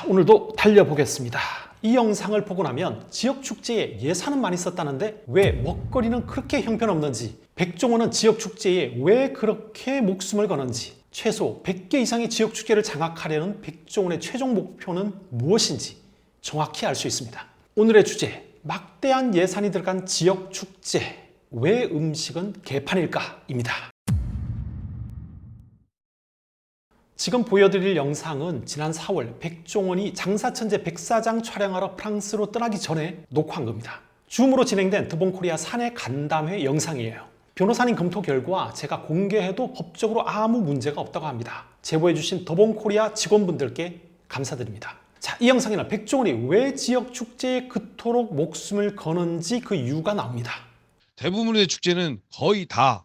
자, 오늘도 달려보겠습니다. 이 영상을 보고 나면 지역 축제에 예산은 많이 썼다는데 왜 먹거리는 그렇게 형편없는지, 백종원은 지역 축제에 왜 그렇게 목숨을 거는지, 최소 100개 이상의 지역 축제를 장악하려는 백종원의 최종 목표는 무엇인지 정확히 알 수 있습니다. 오늘의 주제, 막대한 예산이 들어간 지역 축제, 왜 음식은 개판일까입니다. 지금 보여드릴 영상은 지난 4월 백종원이 장사천재 백사장 촬영하러 프랑스로 떠나기 전에 녹화한 겁니다. 줌으로 진행된 드본코리아 사내 간담회 영상이에요. 변호사님 검토 결과 제가 공개해도 법적으로 아무 문제가 없다고 합니다. 제보해주신 더본코리아 직원분들께 감사드립니다. 자, 이 영상에는 백종원이 왜 지역 축제에 그토록 목숨을 거는지 그 이유가 나옵니다. 대부분의 축제는 거의 다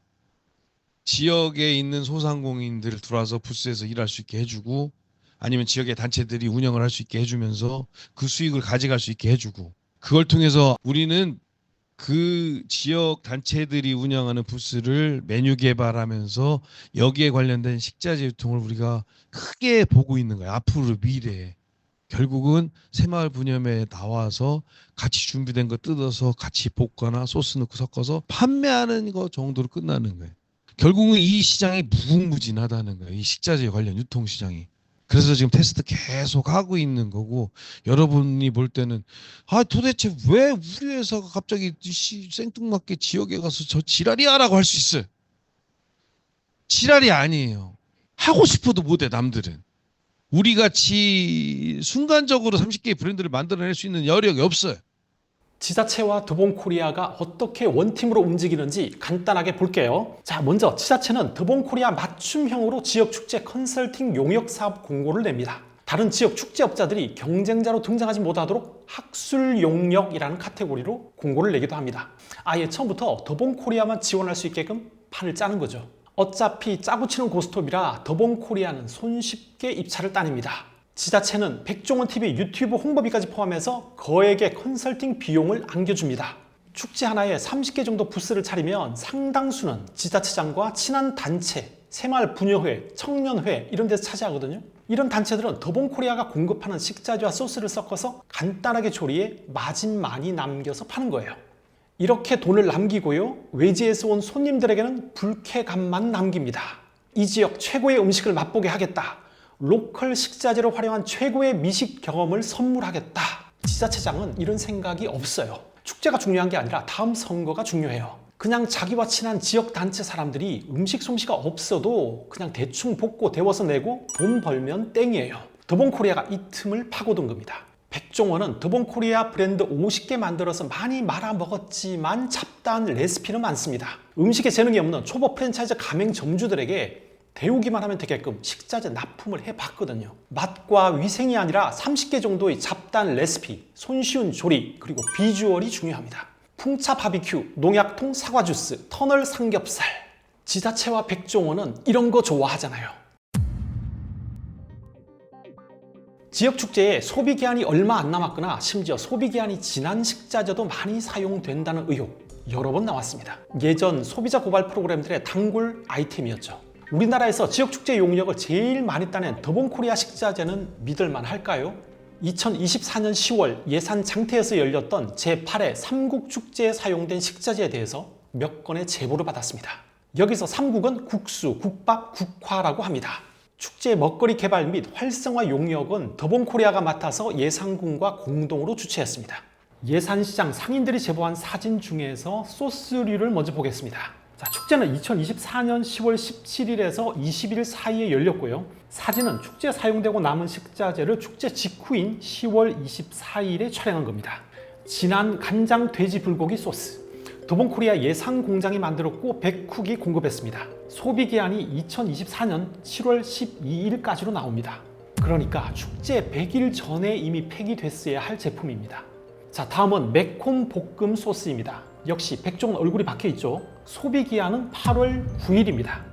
지역에 있는 소상공인들을 들어와서 부스에서 일할 수 있게 해주고, 아니면 지역의 단체들이 운영을 할 수 있게 해주면서 그 수익을 가져갈 수 있게 해주고, 그걸 통해서 우리는 그 지역 단체들이 운영하는 부스를 메뉴 개발하면서 여기에 관련된 식자재 유통을 우리가 크게 보고 있는 거예요. 앞으로 미래에. 결국은 새마을 분념에 나와서 같이 준비된 거 뜯어서 같이 볶거나 소스 넣고 섞어서 판매하는 거 정도로 끝나는 거예요. 결국은 이 시장이 무궁무진하다는 거예요. 이 식자재 관련 유통시장이. 그래서 지금 테스트 계속 하고 있는 거고, 여러분이 볼 때는 도대체 왜 우리 회사가 갑자기 생뚱맞게 지역에 가서 저 지랄이야 라고 할 수 있어요. 지랄이 아니에요. 하고 싶어도 못해 남들은. 우리같이 순간적으로 30개의 브랜드를 만들어낼 수 있는 여력이 없어요. 지자체와 드본코리아가 어떻게 원팀으로 움직이는지 간단하게 볼게요. 자, 먼저 지자체는 드본코리아 맞춤형으로 지역축제 컨설팅 용역사업 공고를 냅니다. 다른 지역 축제업자들이 경쟁자로 등장하지 못하도록 학술용역이라는 카테고리로 공고를 내기도 합니다. 아예 처음부터 더본코리아만 지원할 수 있게끔 판을 짜는 거죠. 어차피 짜고 치는 고스톱이라 더본코리아는 손쉽게 입찰을 따냅니다. 지자체는 백종원TV 유튜브 홍보비까지 포함해서 거액의 컨설팅 비용을 안겨줍니다. 축제 하나에 30개 정도 부스를 차리면 상당수는 지자체장과 친한 단체, 새마을 분여회, 청년회 이런 데서 차지하거든요. 이런 단체들은 더본코리아가 공급하는 식자재와 소스를 섞어서 간단하게 조리해 마진 많이 남겨서 파는 거예요. 이렇게 돈을 남기고요, 외지에서 온 손님들에게는 불쾌감만 남깁니다. 이 지역 최고의 음식을 맛보게 하겠다, 로컬 식자재를 활용한 최고의 미식 경험을 선물하겠다. 지자체장은 이런 생각이 없어요. 축제가 중요한 게 아니라 다음 선거가 중요해요. 그냥 자기와 친한 지역 단체 사람들이 음식 솜씨가 없어도 그냥 대충 볶고 데워서 내고 돈 벌면 땡이에요. 더본코리아가 이 틈을 파고든 겁니다. 백종원은 더본코리아 브랜드 50개 만들어서 많이 말아 먹었지만 잡다한 레시피는 많습니다. 음식에 재능이 없는 초보 프랜차이즈 가맹점주들에게 데우기만 하면 되게끔 식자재 납품을 해봤거든요. 맛과 위생이 아니라 30개 정도의 잡다한 레시피, 손쉬운 조리, 그리고 비주얼이 중요합니다. 풍차 바비큐, 농약통 사과주스, 터널 삼겹살. 지자체와 백종원은 이런 거 좋아하잖아요. 지역축제에 소비기한이 얼마 안 남았거나 심지어 소비기한이 지난 식자재도 많이 사용된다는 의혹 여러 번 나왔습니다. 예전 소비자 고발 프로그램들의 단골 아이템이었죠. 우리나라에서 지역축제 용역을 제일 많이 따낸 더본코리아 식자재는 믿을만 할까요? 2024년 10월 예산 장터에서 열렸던 제8회 삼국축제에 사용된 식자재에 대해서 몇 건의 제보를 받았습니다. 여기서 삼국은 국수, 국밥, 국화라고 합니다. 축제 먹거리 개발 및 활성화 용역은 더본코리아가 맡아서 예산군과 공동으로 주최했습니다. 예산시장 상인들이 제보한 사진 중에서 소스류를 먼저 보겠습니다. 자, 축제는 2024년 10월 17일에서 20일 사이에 열렸고요. 사진은 축제에 사용되고 남은 식자재를 축제 직후인 10월 24일에 촬영한 겁니다. 진한 간장 돼지 불고기 소스, 더본코리아 예산 공장이 만들었고 백쿡이 공급했습니다. 소비기한이 2024년 7월 12일까지로 나옵니다. 그러니까 축제 100일 전에 이미 폐기됐어야 할 제품입니다. 자, 다음은 매콤 볶음 소스입니다. 역시 백종원 얼굴이 박혀있죠. 소비기한은 8월 9일입니다.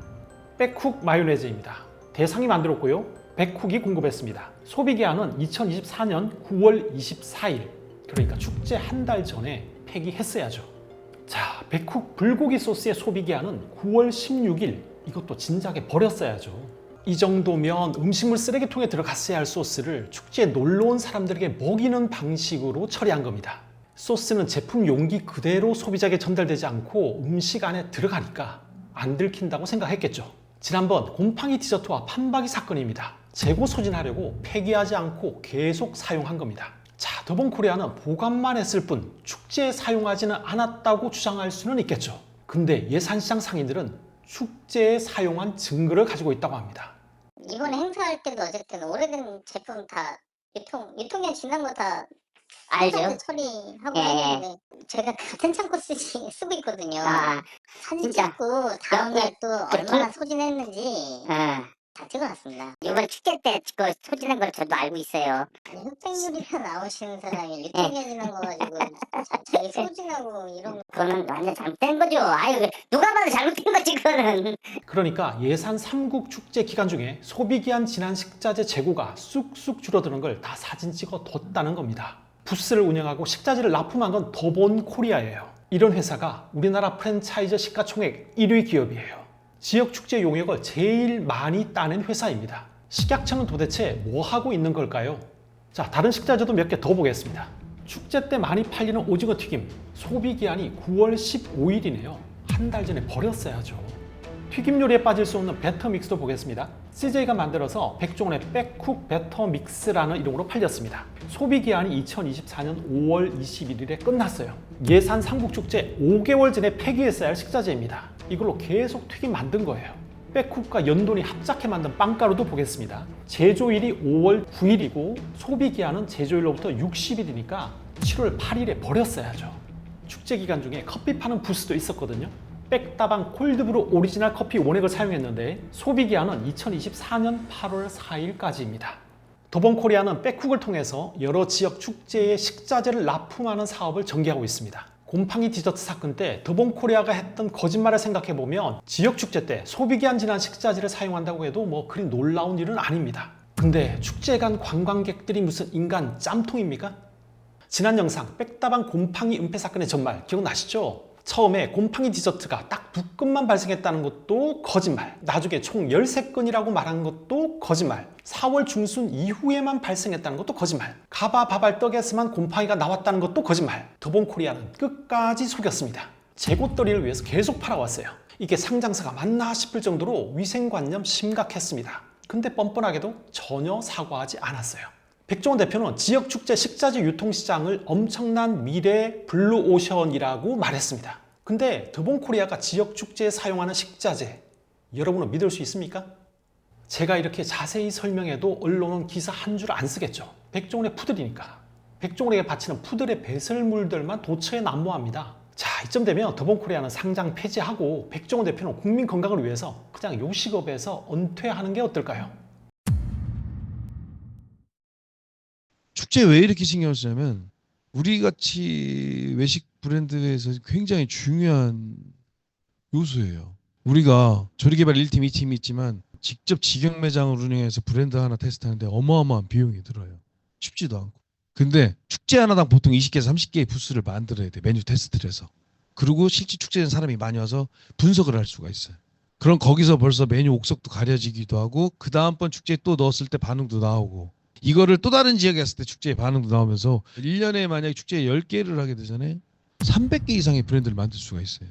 백쿡 마요네즈입니다. 대상이 만들었고요, 백쿡이 공급했습니다. 소비기한은 2024년 9월 24일, 그러니까 축제 한 달 전에 폐기했어야죠. 자, 백쿡 불고기 소스의 소비기한은 9월 16일, 이것도 진작에 버렸어야죠. 이 정도면 음식물 쓰레기통에 들어갔어야 할 소스를 축제에 놀러 온 사람들에게 먹이는 방식으로 처리한 겁니다. 소스는 제품 용기 그대로 소비자에게 전달되지 않고 음식 안에 들어가니까 안 들킨다고 생각했겠죠. 지난번 곰팡이 디저트와 판박이 사건입니다. 재고 소진하려고 폐기하지 않고 계속 사용한 겁니다. 자, 더본코리아는 보관만 했을 뿐 축제에 사용하지는 않았다고 주장할 수는 있겠죠. 근데 예산시장 상인들은 축제에 사용한 증거를 가지고 있다고 합니다. 이번에 행사할 때도 어쨌든 오래된 제품 다 유통기한 지난 거 다 알죠. 처리하고 예. 했는데 제가 같은 창고 쓰고 있거든요. 아, 사진 진짜? 찍고 다음날 또 그 얼마나 소진했는지 다 찍어놨습니다. 이번 축제 때 그거 소진한 걸 저도 알고 있어요. 아니, 흑백요리사 나오시는 사람이 유통기한 지난 거 가지고 자기 소진하고 이런 거. 그거는 완전 잘못된 거죠. 아유, 누가 봐도 잘못된 거지, 그거는. 그러니까 예산 3국 축제 기간 중에 소비기한 지난 식자재 재고가 쑥쑥 줄어드는 걸 다 사진 찍어 뒀다는 겁니다. 부스를 운영하고 식자재를 납품한 건 더본코리아예요. 이런 회사가 우리나라 프랜차이즈 시가총액 1위 기업이에요. 지역 축제 용역을 제일 많이 따낸 회사입니다. 식약처는 도대체 뭐 하고 있는 걸까요? 자, 다른 식자재도 몇 개 더 보겠습니다. 축제 때 많이 팔리는 오징어 튀김, 소비 기한이 9월 15일이네요. 한 달 전에 버렸어야죠. 튀김 요리에 빠질 수 없는 베터 믹스도 보겠습니다. CJ가 만들어서 백종원의 백쿡 베터 믹스라는 이름으로 팔렸습니다. 소비 기한이 2024년 5월 21일에 끝났어요. 예산 삼국축제 5개월 전에 폐기했어야 할 식자재입니다. 이걸로 계속 튀김 만든 거예요. 백쿡과 연돈이 합작해 만든 빵가루도 보겠습니다. 제조일이 5월 9일이고 소비 기한은 제조일로부터 60일이니까 7월 8일에 버렸어야죠. 축제 기간 중에 커피 파는 부스도 있었거든요. 백다방 콜드브루 오리지널 커피 원액을 사용했는데 소비 기한은 2024년 8월 4일까지입니다. 더본코리아는 백쿡을 통해서 여러 지역 축제에 식자재를 납품하는 사업을 전개하고 있습니다. 곰팡이 디저트 사건 때 더본코리아가 했던 거짓말을 생각해보면 지역 축제 때 소비기한 지난 식자재를 사용한다고 해도 뭐 그리 놀라운 일은 아닙니다. 근데 축제에 간 관광객들이 무슨 인간 짬통입니까? 지난 영상 백다방 곰팡이 은폐 사건의 전말 기억나시죠? 처음에 곰팡이 디저트가 딱 2건만 발생했다는 것도 거짓말, 나중에 총 13건이라고 말한 것도 거짓말, 4월 중순 이후에만 발생했다는 것도 거짓말, 가바바발 떡에서만 곰팡이가 나왔다는 것도 거짓말. 더본코리아는 끝까지 속였습니다. 재고떨이를 위해서 계속 팔아왔어요. 이게 상장사가 맞나 싶을 정도로 위생관념 심각했습니다. 근데 뻔뻔하게도 전혀 사과하지 않았어요. 백종원 대표는 지역 축제 식자재 유통시장을 엄청난 미래 블루오션이라고 말했습니다. 근데 더본코리아가 지역 축제에 사용하는 식자재, 여러분은 믿을 수 있습니까? 제가 이렇게 자세히 설명해도 언론은 기사 한 줄 안 쓰겠죠. 백종원의 푸들이니까. 백종원에게 바치는 푸들의 배설물들만 도처에 난무합니다. 자, 이쯤 되면 더본코리아는 상장 폐지하고 백종원 대표는 국민 건강을 위해서 그냥 요식업에서 은퇴하는 게 어떨까요? 축제에 왜 이렇게 신경을 쓰냐면 우리 같이 외식 브랜드에서 굉장히 중요한 요소예요. 우리가 조리개발 1팀, 2팀이 있지만 직접 직영 매장을 운영해서 브랜드 하나 테스트하는데 어마어마한 비용이 들어요. 쉽지도 않고. 근데 축제 하나당 보통 20개에서 30개의 부스를 만들어야 돼. 메뉴 테스트를 해서. 그리고 실제 축제에는 사람이 많이 와서 분석을 할 수가 있어요. 그럼 거기서 벌써 메뉴 옥석도 가려지기도 하고 그 다음번 축제에 또 넣었을 때 반응도 나오고 이거를 또 다른 지역에 갔을 때 축제에 반응도 나오면서 1년에 만약에 축제에 10개를 하게 되잖아요. 300개 이상의 브랜드를 만들 수가 있어요.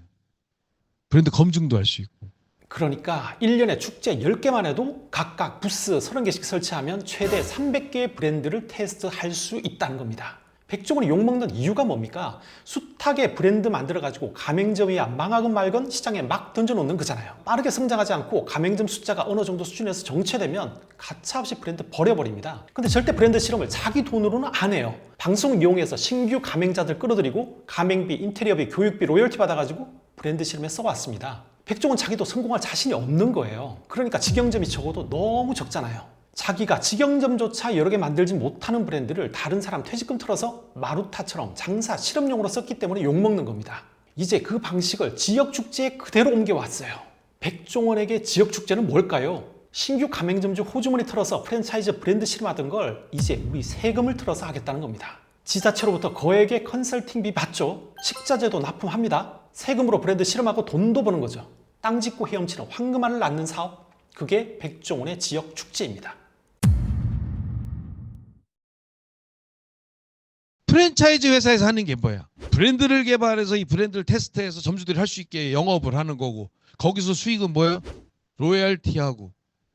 브랜드 검증도 할 수 있고. 그러니까 1년에 축제 10개만 해도 각각 부스 30개씩 설치하면 최대 300개의 브랜드를 테스트할 수 있다는 겁니다. 백종원이 욕먹는 이유가 뭡니까? 숱하게 브랜드 만들어가지고 가맹점이야 망하건 말건 시장에 막 던져놓는 거잖아요. 빠르게 성장하지 않고 가맹점 숫자가 어느 정도 수준에서 정체되면 가차없이 브랜드 버려버립니다. 근데 절대 브랜드 실험을 자기 돈으로는 안 해요. 방송을 이용해서 신규 가맹자들 끌어들이고 가맹비, 인테리어비, 교육비, 로열티 받아가지고 브랜드 실험에 써왔습니다. 백종원 자기도 성공할 자신이 없는 거예요. 그러니까 직영점이 적어도 너무 적잖아요. 자기가 직영점조차 여러 개 만들지 못하는 브랜드를 다른 사람 퇴직금 털어서 마루타처럼 장사 실험용으로 썼기 때문에 욕먹는 겁니다. 이제 그 방식을 지역축제에 그대로 옮겨왔어요. 백종원에게 지역축제는 뭘까요? 신규 가맹점주 호주머니 털어서 프랜차이즈 브랜드 실험하던 걸 이제 우리 세금을 털어서 하겠다는 겁니다. 지자체로부터 거액의 컨설팅비 받죠. 식자재도 납품합니다. 세금으로 브랜드 실험하고 돈도 버는 거죠. 땅 짓고 헤엄치는 황금알을 낳는 사업. 그게 백종원의 지역 축제입니다. 프랜차이즈 회사에서 하는 게 뭐야? 브랜드를 개발해서 이 브랜드를 테스트해서 점주들이 할 수 있게 영업을 하는 거고, 거기서 수익은 뭐야? 로열티하고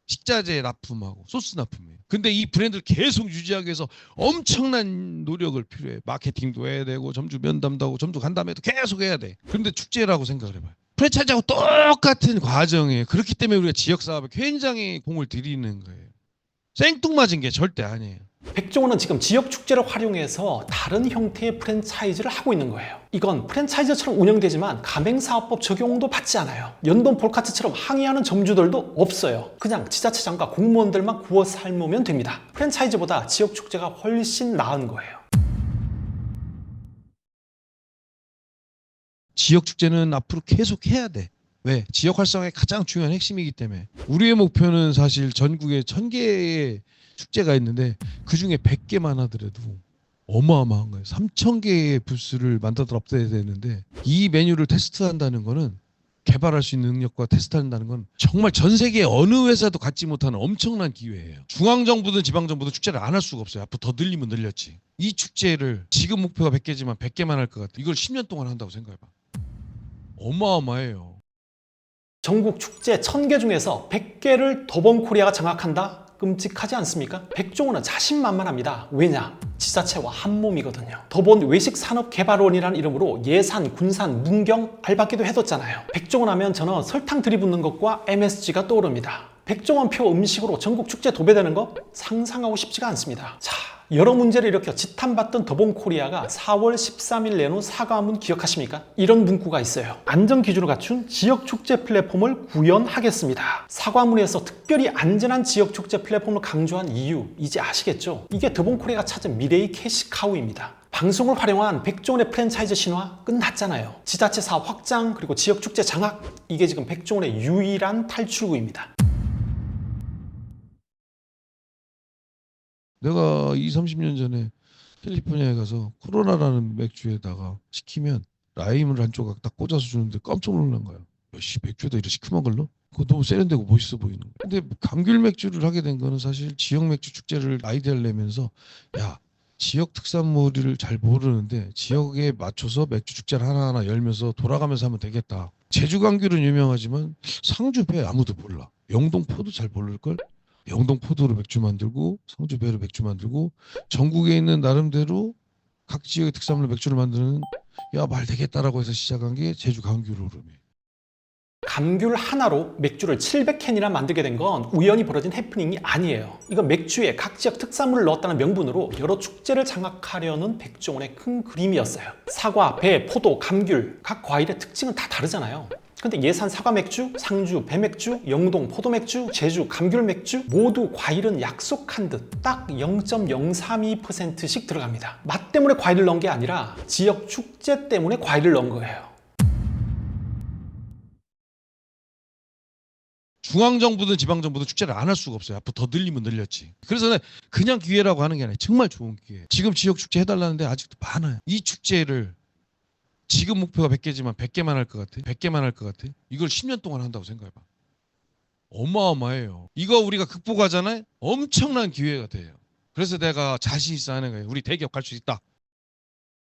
식자재 납품하고 소스 납품이에요. 근데 이 브랜드를 계속 유지하기 위해서 엄청난 노력을 필요해. 마케팅도 해야 되고, 점주 면담도 하고, 점주 간담회도 계속 해야 돼. 그런데 축제라고 생각을 해봐요. 프랜차이즈하고 똑같은 과정이에요. 그렇기 때문에 우리가 지역 사업에 굉장히 공을 들이는 거예요. 생뚱맞은 게 절대 아니에요. 백종원은 지금 지역 축제를 활용해서 다른 형태의 프랜차이즈를 하고 있는 거예요. 이건 프랜차이즈처럼 운영되지만 가맹사업법 적용도 받지 않아요. 연돈 폴카츠처럼 항의하는 점주들도 없어요. 그냥 지자체장과 공무원들만 구워 삶으면 됩니다. 프랜차이즈보다 지역 축제가 훨씬 나은 거예요. 지역 축제는 앞으로 계속 해야 돼. 왜? 지역 활성화의 가장 중요한 핵심이기 때문에. 우리의 목표는 사실 전국에 1000개의 축제가 있는데 그중에 100개만 하더라도 어마어마한 거예요. 3000개의 부스를 만들어 엎어야 되는데, 이 메뉴를 테스트한다는 거는, 개발할 수 있는 능력과 테스트한다는 건 정말 전 세계 어느 회사도 갖지 못하는 엄청난 기회예요. 중앙정부든 지방정부든 축제를 안 할 수가 없어요. 앞으로 더 늘리면 늘렸지. 이 축제를 지금 목표가 100개지만 100개만 할 것 같아. 이걸 10년 동안 한다고 생각해봐. 어마어마해요. 전국 축제 1000개 중에서 100개를 더본코리아가 장악한다? 끔찍하지 않습니까? 백종원은 자신만만합니다. 왜냐? 지자체와 한몸이거든요. 더본 외식산업개발원이라는 이름으로 예산, 군산, 문경, 알박기도 해뒀잖아요. 백종원 하면 저는 설탕 들이붓는 것과 MSG가 떠오릅니다. 백종원 표 음식으로 전국 축제 도배되는 거 상상하고 싶지가 않습니다. 자, 여러 문제를 일으켜 지탄받던 더본코리아가 4월 13일 내놓은 사과문 기억하십니까? 이런 문구가 있어요. 안전 기준을 갖춘 지역 축제 플랫폼을 구현하겠습니다. 사과문에서 특별히 안전한 지역 축제 플랫폼을 강조한 이유 이제 아시겠죠? 이게 더본코리아가 찾은 미래의 캐시카우입니다. 방송을 활용한 백종원의 프랜차이즈 신화 끝났잖아요. 지자체 사업 확장 그리고 지역 축제 장악, 이게 지금 백종원의 유일한 탈출구입니다. 내가 20, 30년 전에 캘리포니아에 가서 코로나라는 맥주에다가 시키면 라임을 한 조각 딱 꽂아서 주는데 깜짝 놀란 거야. 씨, 맥주에다 이렇게 시큼한 걸 넣어? 그거 너무 세련되고 멋있어 보이는 거야. 근데 감귤 맥주를 하게 된 거는 사실 지역 맥주 축제를 아이디어를 내면서, 야, 지역 특산물을 잘 모르는데 지역에 맞춰서 맥주 축제를 하나하나 열면서 돌아가면서 하면 되겠다. 제주 감귤은 유명하지만 상주 배 아무도 몰라. 영동포도 잘 모를걸? 영동포도로 맥주 만들고 상주 배로 맥주 만들고, 전국에 있는 나름대로 각 지역의 특산물로 맥주를 만드는, 야, 말 되겠다라고 해서 시작한 게 제주 감귤 오름이에요. 감귤 하나로 맥주를 700캔이나 만들게 된 건 우연히 벌어진 해프닝이 아니에요. 이건 맥주에 각 지역 특산물을 넣었다는 명분으로 여러 축제를 장악하려는 백종원의 큰 그림이었어요. 사과, 배, 포도, 감귤, 각 과일의 특징은 다 다르잖아요. 근데 예산 사과 맥주, 상주 배맥주, 영동 포도 맥주, 제주 감귤 맥주 모두 과일은 약속한 듯 딱 0.032%씩 들어갑니다. 맛 때문에 과일을 넣은 게 아니라 지역 축제 때문에 과일을 넣은 거예요. 중앙정부든 지방정부든 축제를 안 할 수가 없어요. 앞으로 더 늘리면 늘렸지. 그래서 그냥 기회라고 하는 게 아니라 정말 좋은 기회. 지금 지역 축제 해달라는데 아직도 많아요. 이 축제를 지금 목표가 100개지만 100개만 할 것 같아. 100개만 할 것 같아. 이걸 10년 동안 한다고 생각해봐. 어마어마해요. 이거 우리가 극복하잖아요. 엄청난 기회가 돼요. 그래서 내가 자신 있어 하는 거예요. 우리 대기업 갈 수 있다.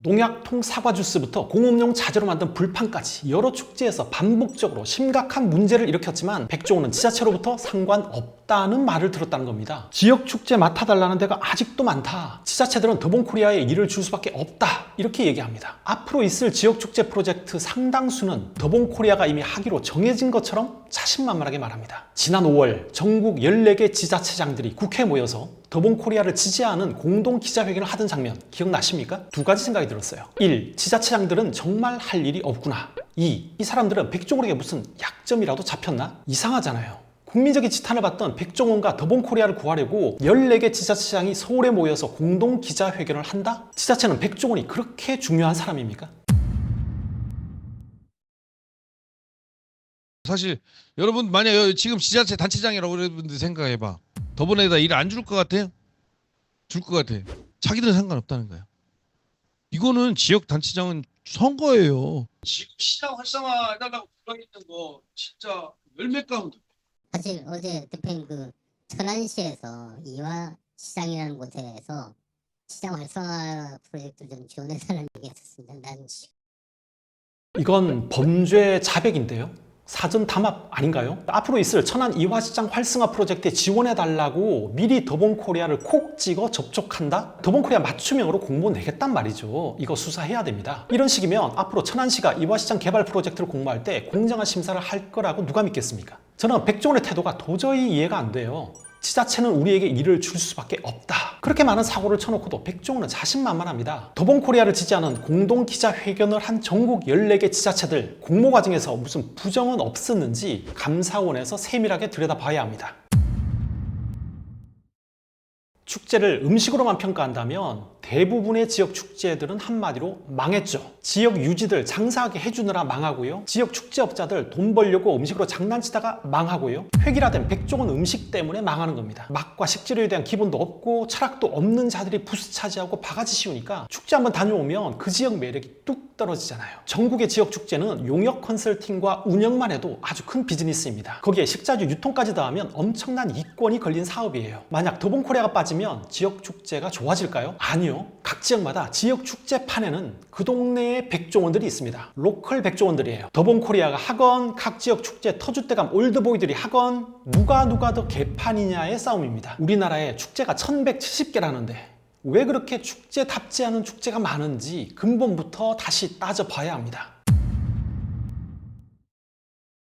농약통 사과 주스부터 공업용 자재로 만든 불판까지 여러 축제에서 반복적으로 심각한 문제를 일으켰지만 백종원은 지자체로부터 상관없다는 말을 들었다는 겁니다. 지역 축제 맡아달라는 데가 아직도 많다. 지자체들은 더본코리아에 일을 줄 수밖에 없다. 이렇게 얘기합니다. 앞으로 있을 지역 축제 프로젝트 상당수는 더본코리아가 이미 하기로 정해진 것처럼 자신만만하게 말합니다. 지난 5월 전국 14개 지자체장들이 국회에 모여서 더본코리아를 지지하는 공동 기자회견을 하던 장면 기억나십니까? 두 가지 생각이 들었어요. 1. 지자체장들은 정말 할 일이 없구나. 2. 이 사람들은 백종원에게 무슨 약점이라도 잡혔나? 이상하잖아요. 국민적인 지탄을 받던 백종원과 더본코리아를 구하려고 14개 지자체장이 서울에 모여서 공동 기자회견을 한다? 지자체는 백종원이 그렇게 중요한 사람입니까? 사실 여러분 만약 지금 지자체 단체장이라고 여러분들 생각해봐. 더본에다 일 안 줄 것 같아요? 줄 것 같아. 자기들은 상관없다는 거야. 이거는 지역 단체장은 선거예요. 지금 시장 활성화 해달라고 불러있는 거 진짜 열매 가운데 사실 어제 대표님 그 천안시에서 이화시장이라는 곳에서 시장 활성화 프로젝트를 좀 지원해달라는 얘기가 있었습니다. 난 이건 범죄 자백인데요. 사전 담합 아닌가요? 앞으로 있을 천안 이화시장 활성화 프로젝트에 지원해달라고 미리 더본코리아를 콕 찍어 접촉한다? 더본코리아 맞춤형으로 공모 내겠단 말이죠. 이거 수사해야 됩니다. 이런 식이면 앞으로 천안시가 이화시장 개발 프로젝트를 공모할 때 공정한 심사를 할 거라고 누가 믿겠습니까? 저는 백종원의 태도가 도저히 이해가 안 돼요. 지자체는 우리에게 일을 줄 수밖에 없다. 그렇게 많은 사고를 쳐놓고도 백종원은 자신만만합니다. 더본코리아를 지지하는 공동기자회견을 한 전국 14개 지자체들 공모 과정에서 무슨 부정은 없었는지 감사원에서 세밀하게 들여다봐야 합니다. 축제를 음식으로만 평가한다면 대부분의 지역 축제들은 한마디로 망했죠. 지역 유지들 장사하게 해주느라 망하고요. 지역 축제업자들 돈 벌려고 음식으로 장난치다가 망하고요. 획일화된 백종원 음식 때문에 망하는 겁니다. 맛과 식재료에 대한 기본도 없고 철학도 없는 자들이 부스 차지하고 바가지 씌우니까 축제 한번 다녀오면 그 지역 매력이 뚝 떨어지잖아요. 전국의 지역 축제는 용역 컨설팅과 운영만 해도 아주 큰 비즈니스입니다. 거기에 식자재 유통까지 더하면 엄청난 이권이 걸린 사업이에요. 만약 더본코리아가 빠지면 지역 축제가 좋아질까요? 아니요. 각 지역마다 지역 축제판에는 그 동네에 백종원들이 있습니다. 로컬 백종원들이에요. 더본코리아가 하건 각 지역 축제 터줏대감 올드보이들이 하건 누가 더 개판이냐의 싸움입니다. 우리나라에 축제가 1170개라는데 왜 그렇게 축제답지 않은 축제가 많은지 근본부터 다시 따져봐야 합니다.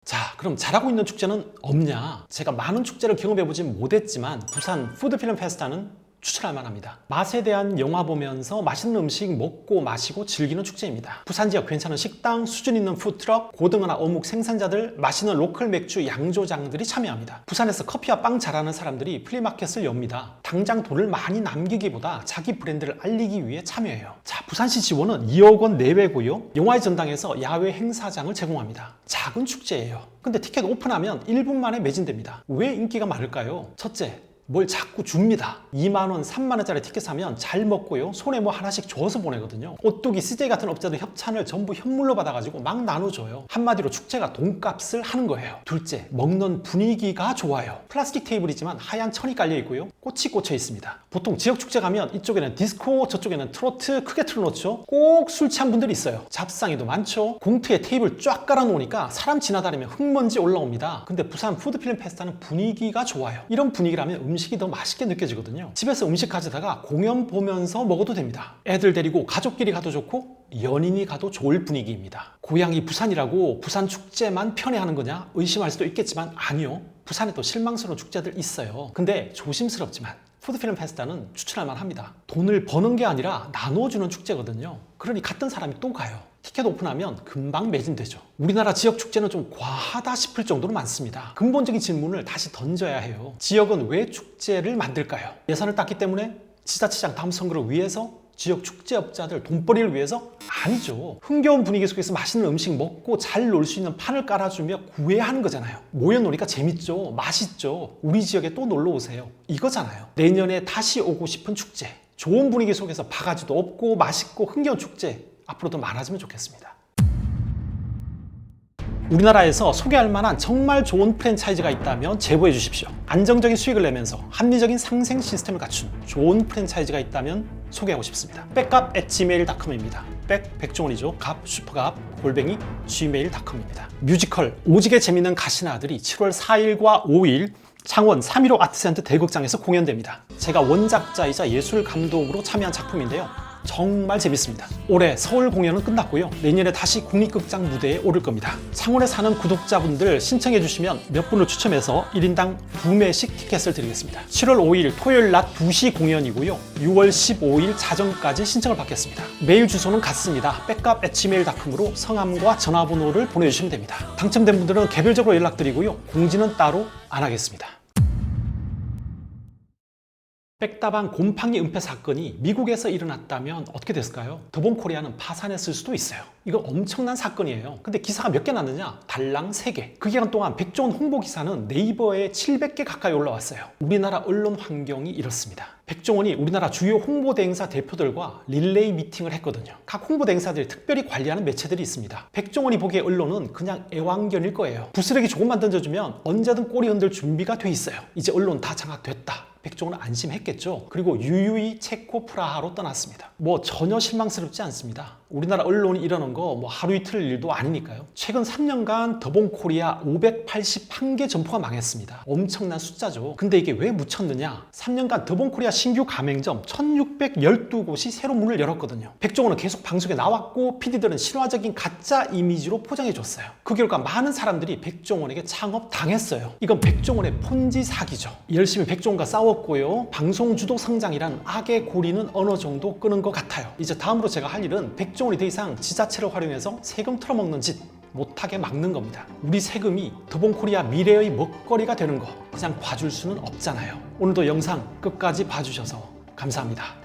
자, 그럼 잘하고 있는 축제는 없냐? 제가 많은 축제를 경험해보진 못했지만 부산 푸드필름 페스타는 추천할 만합니다. 맛에 대한 영화 보면서 맛있는 음식 먹고 마시고 즐기는 축제입니다. 부산 지역 괜찮은 식당, 수준 있는 푸드트럭, 고등어나 어묵 생산자들, 맛있는 로컬 맥주 양조장들이 참여합니다. 부산에서 커피와 빵 잘하는 사람들이 플리마켓을 엽니다. 당장 돈을 많이 남기기보다 자기 브랜드를 알리기 위해 참여해요. 자, 부산시 지원은 2억 원 내외고요. 영화의 전당에서 야외 행사장을 제공합니다. 작은 축제예요. 근데 티켓 오픈하면 1분 만에 매진됩니다. 왜 인기가 많을까요? 첫째, 뭘 자꾸 줍니다. 2만원, 3만원짜리 티켓 사면 잘 먹고요. 손에 뭐 하나씩 줘서 보내거든요. 오뚜기, CJ 같은 업자들 협찬을 전부 현물로 받아가지고 막 나눠줘요. 한마디로 축제가 돈값을 하는 거예요. 둘째, 먹는 분위기가 좋아요. 플라스틱 테이블이지만 하얀 천이 깔려 있고요. 꽃이 꽂혀 있습니다. 보통 지역 축제 가면 이쪽에는 디스코, 저쪽에는 트로트 크게 틀어놓죠. 꼭 술 취한 분들이 있어요. 잡상이도 많죠. 공트에 테이블 쫙 깔아놓으니까 사람 지나다니면 흙먼지 올라옵니다. 근데 부산 푸드필름 페스타는 분위기가 좋아요. 이런 분위기라면 음식이 더 맛있게 느껴지거든요. 집에서 음식 가져다가 공연 보면서 먹어도 됩니다. 애들 데리고 가족끼리 가도 좋고 연인이 가도 좋을 분위기입니다. 고향이 부산이라고 부산 축제만 편애하는 거냐 의심할 수도 있겠지만 아니요. 부산에도 실망스러운 축제들 있어요. 근데 조심스럽지만 푸드필름 페스타는 추천할 만합니다. 돈을 버는 게 아니라 나눠주는 축제거든요. 그러니 갔던 사람이 또 가요. 티켓 오픈하면 금방 매진되죠. 우리나라 지역 축제는 좀 과하다 싶을 정도로 많습니다. 근본적인 질문을 다시 던져야 해요. 지역은 왜 축제를 만들까요? 예산을 땄기 때문에? 지자체장 다음 선거를 위해서? 지역 축제업자들 돈벌이를 위해서? 아니죠. 흥겨운 분위기 속에서 맛있는 음식 먹고 잘 놀 수 있는 판을 깔아주며 구애하는 거잖아요. 모여노니까 재밌죠. 맛있죠. 우리 지역에 또 놀러 오세요. 이거잖아요. 내년에 다시 오고 싶은 축제. 좋은 분위기 속에서 바가지도 없고 맛있고 흥겨운 축제 앞으로도 많아지면 좋겠습니다. 우리나라에서 소개할 만한 정말 좋은 프랜차이즈가 있다면 제보해 주십시오. 안정적인 수익을 내면서 합리적인 상생 시스템을 갖춘 좋은 프랜차이즈가 있다면 소개하고 싶습니다. 백갑@gmail.com입니다. 백종원이죠. 갑 슈퍼갑 gmail.com입니다. 뮤지컬 오지게 재밌는 가시나 아들이 7월 4일과 5일 창원 315 아트센터 대극장에서 공연됩니다. 제가 원작자이자 예술 감독으로 참여한 작품인데요. 정말 재밌습니다. 올해 서울 공연은 끝났고요. 내년에 다시 국립극장 무대에 오를 겁니다. 창원에 사는 구독자분들 신청해 주시면 몇 분을 추첨해서 1인당 2매씩 티켓을 드리겠습니다. 7월 5일 토요일 낮 2시 공연이고요. 6월 15일 자정까지 신청을 받겠습니다. 메일 주소는 같습니다. 백갑@gmail.com으로 성함과 전화번호를 보내주시면 됩니다. 당첨된 분들은 개별적으로 연락드리고요. 공지는 따로 안 하겠습니다. 백다방 곰팡이 은폐 사건이 미국에서 일어났다면 어떻게 됐을까요? 더본코리아는 파산했을 수도 있어요. 이거 엄청난 사건이에요. 근데 기사가 몇 개 났느냐? 달랑 3개. 그 기간 동안 백종원 홍보 기사는 네이버에 700개 가까이 올라왔어요. 우리나라 언론 환경이 이렇습니다. 백종원이 우리나라 주요 홍보대행사 대표들과 릴레이 미팅을 했거든요. 각 홍보대행사들이 특별히 관리하는 매체들이 있습니다. 백종원이 보기에 언론은 그냥 애완견일 거예요. 부스러기 조금만 던져주면 언제든 꼬리 흔들 준비가 돼 있어요. 이제 언론 다 장악됐다. 백종원은 안심했겠죠. 그리고 유유히 체코 프라하로 떠났습니다. 뭐 전혀 실망스럽지 않습니다. 우리나라 언론이 이러는 거 뭐 하루 이틀 일도 아니니까요. 최근 3년간 더본코리아 581개 점포가 망했습니다. 엄청난 숫자죠. 근데 이게 왜 묻혔느냐? 3년간 더본코리아 신규 가맹점 1612곳이 새로 문을 열었거든요. 백종원은 계속 방송에 나왔고 PD들은 신화적인 가짜 이미지로 포장해줬어요. 그 결과 많은 사람들이 백종원에게 창업당했어요. 이건 백종원의 폰지 사기죠. 열심히 백종원과 싸웠고요. 방송 주도 성장이란 악의 고리는 어느 정도 끄는 것 같아요. 이제 다음으로 제가 할 일은 백종원이 더 이상 지자체를 활용해서 세금 털어먹는 짓 못하게 막는 겁니다. 우리 세금이 더본코리아 미래의 먹거리가 되는 거 그냥 봐줄 수는 없잖아요. 오늘도 영상 끝까지 봐주셔서 감사합니다.